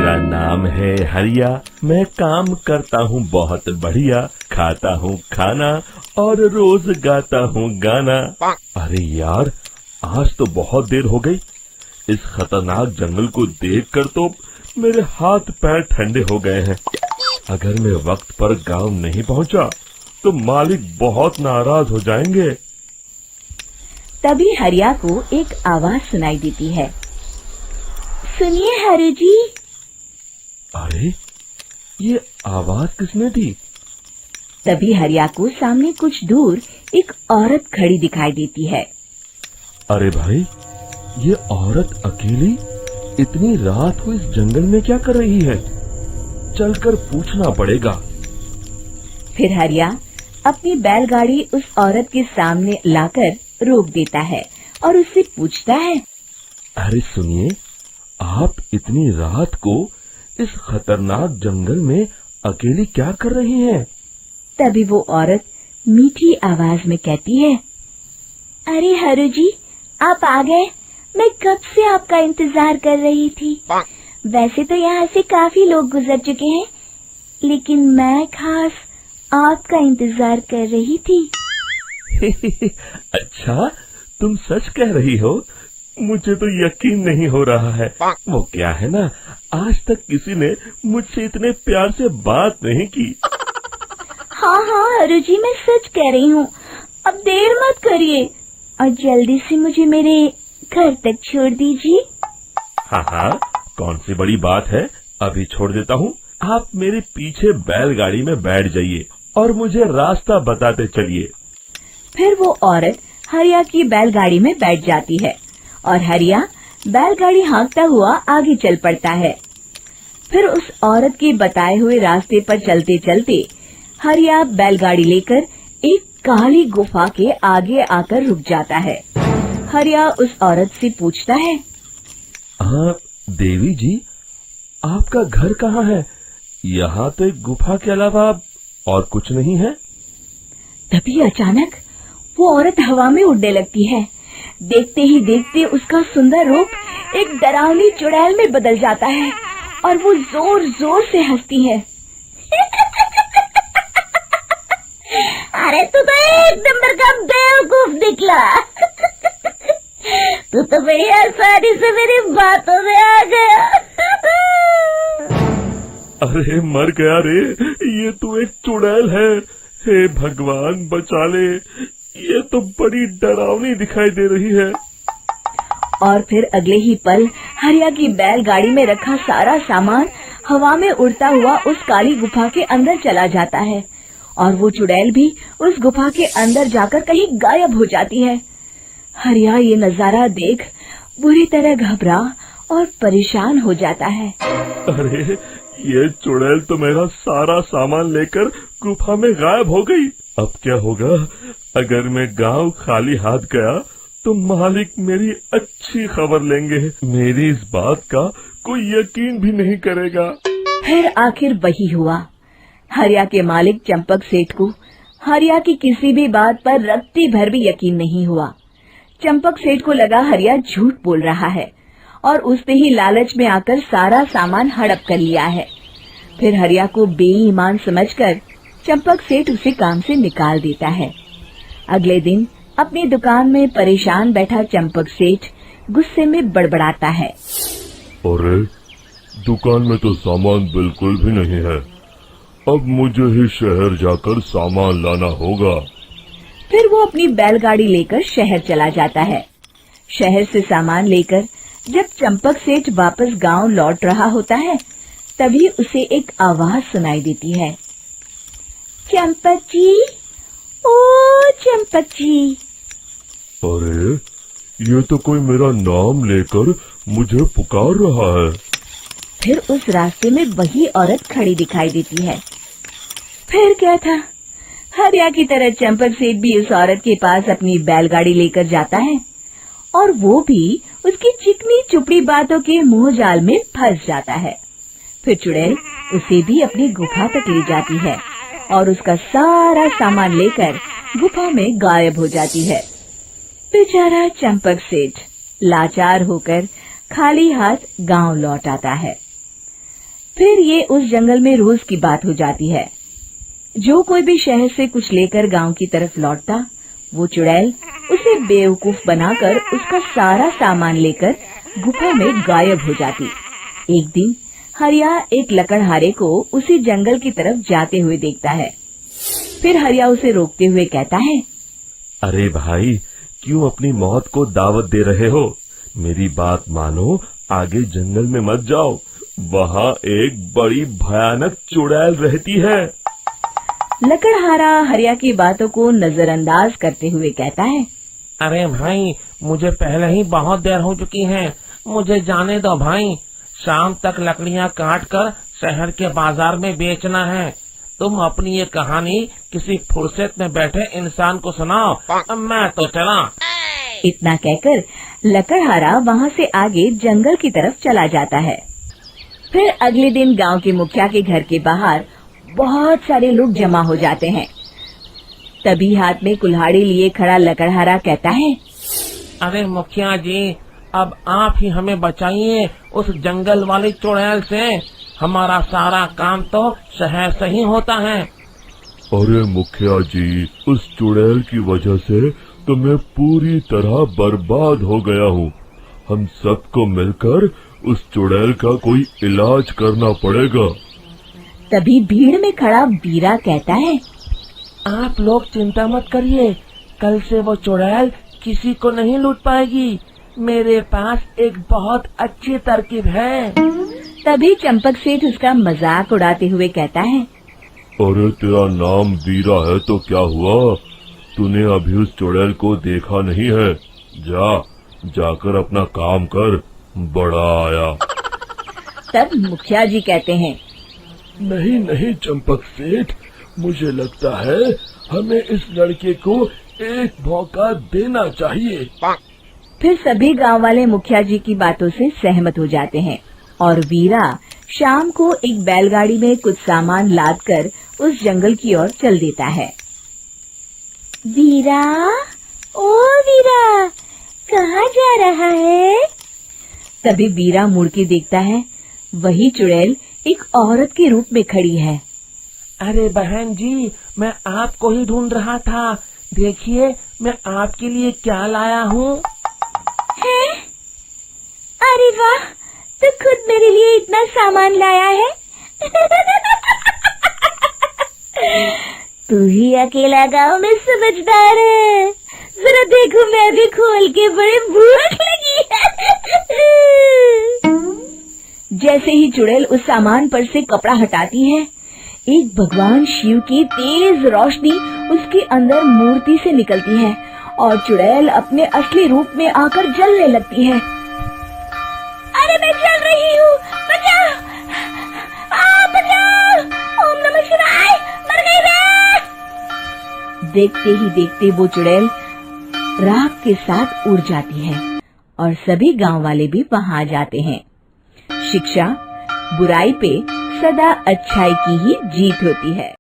मेरा नाम है हरिया, मैं काम करता हूँ बहुत बढ़िया, खाता हूँ खाना और रोज गाता हूँ गाना। अरे यार, आज तो बहुत देर हो गई। इस खतरनाक जंगल को देखकर तो मेरे हाथ पैर ठंडे हो गए हैं। अगर मैं वक्त पर गांव नहीं पहुंचा तो मालिक बहुत नाराज हो जाएंगे। तभी हरिया को एक आवाज सुनाई देती है। सुनिए हरु जी। अरे, ये आवाज किसने दी? तभी हरिया को सामने कुछ दूर एक औरत खड़ी दिखाई देती है। अरे भाई, ये औरत अकेली इतनी रात को इस जंगल में क्या कर रही है? चलकर पूछना पड़ेगा। फिर हरिया अपनी बैलगाड़ी उस औरत के सामने लाकर रोक देता है और उससे पूछता है। अरे सुनिए, आप इतनी रात को इस खतरनाक जंगल में अकेली क्या कर रही हैं? तभी वो औरत मीठी आवाज में कहती है। अरे हरु जी, आप आ गए। मैं कब से आपका इंतजार कर रही थी। वैसे तो यहाँ से काफी लोग गुजर चुके हैं, लेकिन मैं खास आपका इंतजार कर रही थी। अच्छा, तुम सच कह रही हो? मुझे तो यकीन नहीं हो रहा है। वो क्या है ना, आज तक किसी ने मुझसे इतने प्यार से बात नहीं की। हाँ हाँ हरु जी, मैं सच कह रही हूँ। अब देर मत करिए और जल्दी से मुझे मेरे घर तक छोड़ दीजिए। हाँ हाँ, कौन सी बड़ी बात है, अभी छोड़ देता हूँ। आप मेरे पीछे बैलगाड़ी में बैठ जाइए और मुझे रास्ता बताते चलिए। फिर वो औरत हरिया की बैलगाड़ी में बैठ जाती है और हरिया बैलगाड़ी हाँकता हुआ आगे चल पड़ता है। फिर उस औरत के बताए हुए रास्ते पर चलते चलते हरिया बैलगाड़ी लेकर एक काली गुफा के आगे आकर रुक जाता है। हरिया उस औरत से पूछता है। हाँ देवी जी, आपका घर कहाँ है? यहाँ तो एक गुफा के अलावा और कुछ नहीं है। तभी अचानक वो औरत हवा में उड़ने लगती है। देखते ही देखते उसका सुंदर रूप एक डरावनी चुड़ैल में बदल जाता है और वो जोर जोर से हंसती है। अरे तू तो एक नंबर का बेवकूफ निकला। तू तो बड़ी आसानी से मेरी बातों में आ गया। अरे मर गया रे, ये तो एक चुड़ैल है। हे भगवान बचा ले, ये तो बड़ी डरावनी दिखाई दे रही है। और फिर अगले ही पल हरिया की बैलगाड़ी में रखा सारा सामान हवा में उड़ता हुआ उस काली गुफा के अंदर चला जाता है और वो चुड़ैल भी उस गुफा के अंदर जाकर कहीं गायब हो जाती है। हरिया ये नजारा देख बुरी तरह घबरा और परेशान हो जाता है। अरे, ये चुड़ैल तो मेरा सारा सामान लेकर गुफा में गायब हो गई। अब क्या होगा? अगर मैं गांव खाली हाथ गया तो मालिक मेरी अच्छी खबर लेंगे। मेरी इस बात का कोई यकीन भी नहीं करेगा। फिर आखिर वही हुआ। हरिया के मालिक चंपक सेठ को हरिया की किसी भी बात पर रत्ती भर भी यकीन नहीं हुआ। चंपक सेठ को लगा हरिया झूठ बोल रहा है और उसने ही लालच में आकर सारा सामान हड़प कर लिया है। फिर हरिया को बेईमान समझकर चंपक सेठ उसे काम से निकाल देता है। अगले दिन अपनी दुकान में परेशान बैठा चंपक सेठ गुस्से में बड़बड़ाता है। अरे, दुकान में तो सामान बिल्कुल भी नहीं है। अब मुझे ही शहर जाकर सामान लाना होगा। फिर वो अपनी बैलगाड़ी लेकर शहर चला जाता है। शहर से सामान लेकर जब चंपक सेठ वापस गांव लौट रहा होता है, तभी उसे एक आवाज सुनाई देती है। चंपक जी, ओ चंपक जी। अरे, ये तो कोई मेरा नाम लेकर मुझे पुकार रहा है। फिर उस रास्ते में वही औरत खड़ी दिखाई देती है। फिर क्या था, हरिया की तरह चंपक सेठ भी उस औरत के पास अपनी बैलगाड़ी लेकर जाता है और वो भी उसकी चिकनी चुपड़ी बातों के मुंह जाल में फंस जाता है। फिर चुड़ैल उसे भी अपनी गुफा तक ले जाती है और उसका सारा सामान लेकर गुफा में गायब हो जाती है। बेचारा चंपक सेठ लाचार होकर खाली हाथ गांव लौट आता है। फिर ये उस जंगल में रोज की बात हो जाती है। जो कोई भी शहर से कुछ लेकर गांव की तरफ लौटता, वो चुड़ैल उसे बेवकूफ बनाकर उसका सारा सामान लेकर गुफा में गायब हो जाती। एक दिन हरिया एक लकड़हारे को उसी जंगल की तरफ जाते हुए देखता है। फिर हरिया उसे रोकते हुए कहता है, अरे भाई, क्यों अपनी मौत को दावत दे रहे हो? मेरी बात मानो, आगे जंगल में मत जाओ, वहाँ एक बड़ी भयानक चुड़ैल रहती है। लकड़हारा हरिया की बातों को नजरअंदाज करते हुए कहता है, अरे भाई, मुझे पहले ही बहुत देर हो चुकी है, मुझे जाने दो भाई। शाम तक लकड़ियाँ काट कर शहर के बाजार में बेचना है। तुम अपनी ये कहानी किसी फुर्सत में बैठे इंसान को सुनाओ, मैं तो चला। इतना कहकर लकड़हारा वहाँ से आगे जंगल की तरफ चला जाता है। फिर अगले दिन गांव के मुखिया के घर के बाहर बहुत सारे लोग जमा हो जाते हैं। तभी हाथ में कुल्हाड़ी लिए खड़ा लकड़हारा कहता है, अरे मुखिया जी, अब आप ही हमें बचाइए उस जंगल वाली चुड़ैल से। हमारा सारा काम तो शहर से ही होता है। अरे मुखिया जी, उस चुड़ैल की वजह से तो मैं पूरी तरह बर्बाद हो गया हूँ। हम सबको मिलकर उस चुड़ैल का कोई इलाज करना पड़ेगा। तभी भीड़ में खड़ा वीरा कहता है, आप लोग चिंता मत करिए, कल से वो चुड़ैल किसी को नहीं लूट पाएगी। मेरे पास एक बहुत अच्छी तरकीब है। तभी चंपक सेठ उसका मजाक उड़ाते हुए कहता है, अरे तेरा नाम वीरा है तो क्या हुआ? तूने अभी उस चुड़ैल को देखा नहीं है? जाकर अपना काम कर, बड़ा आया। तब मुखिया जी कहते हैं, नहीं चंपक सेठ, मुझे लगता है हमें इस लड़के को एक मौका देना चाहिए। फिर सभी गांव वाले मुखिया जी की बातों से सहमत हो जाते हैं और वीरा शाम को एक बैलगाड़ी में कुछ सामान लादकर उस जंगल की ओर चल देता है। वीरा, ओ वीरा, कहाँ जा रहा है? तभी वीरा मुड़ के देखता है, वही चुड़ैल एक औरत के रूप में खड़ी है। अरे बहन जी, मैं आपको ही ढूंढ रहा था। देखिए, मैं आपके लिए क्या लाया हूँ। अरे वाह, तो खुद मेरे लिए इतना सामान लाया है। तू ही अकेला गांव में समझदार है। जरा देखो, मैं भी खोल के, बड़े भूख लगी है। जैसे ही चुड़ैल उस सामान पर से कपड़ा हटाती है, एक भगवान शिव की तेज रोशनी उसके अंदर मूर्ति से निकलती है और चुड़ैल अपने असली रूप में आकर जलने लगती है। अरे मैं जल रही हूँ, बचाओ, बचाओ, ओम नमः शिवाय, मर गई मैं। देखते ही देखते वो चुड़ैल राख के साथ उड़ जाती है और सभी गांव वाले भी वहां आ जाते हैं। शिक्षा बुराई पे सदा अच्छाई की ही जीत होती है।